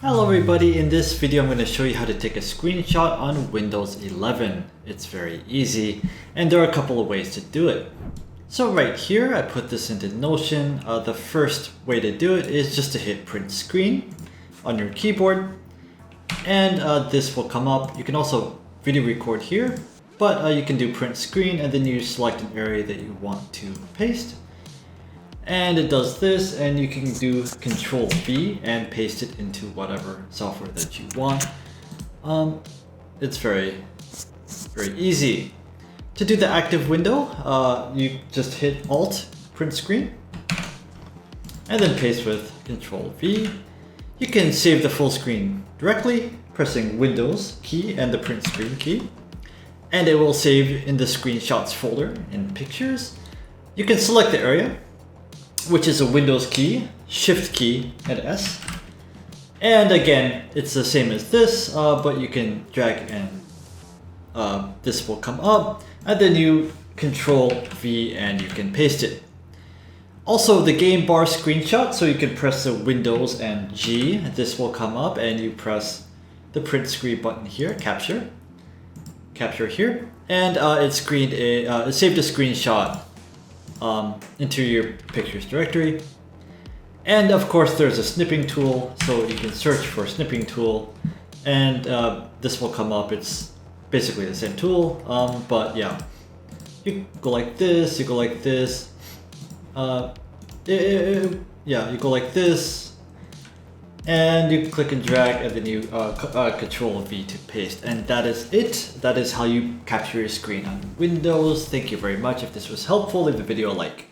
Hello everybody, in this video I'm going to show you how to take a screenshot on Windows 11. It's very easy and there are a couple of ways to do it. So right here I put this into Notion. The first way to do it is just to hit print screen on your keyboard and this will come up. You can also video record here, but you can do print screen and then you select an area that you want to paste. And it does this, and you can do Control V and paste it into whatever software that you want. It's very easy. To do the active window, you just hit Alt, print screen, and then paste with Control V. You can save the full screen directly, pressing Windows key and the print screen key. And it will save in the screenshots folder in pictures. You can select the area, which is a Windows key, Shift key, and S. And again, it's the same as this, but you can drag and this will come up, and then you Control V and you can paste it. Also, the game bar screenshot, so you can press the Windows and G. This will come up, and you press the print screen button here, capture here, and it saved a screenshot into your pictures directory. And of course there's a snipping tool, so you can search for snipping tool and this will come up. It's basically the same tool, but yeah, you go like this, you go like this, yeah, you go like this, and you click and drag, and then you Control V to paste, and that is it. That is how you capture your screen on Windows. Thank you very much. If this was helpful, leave the video a like.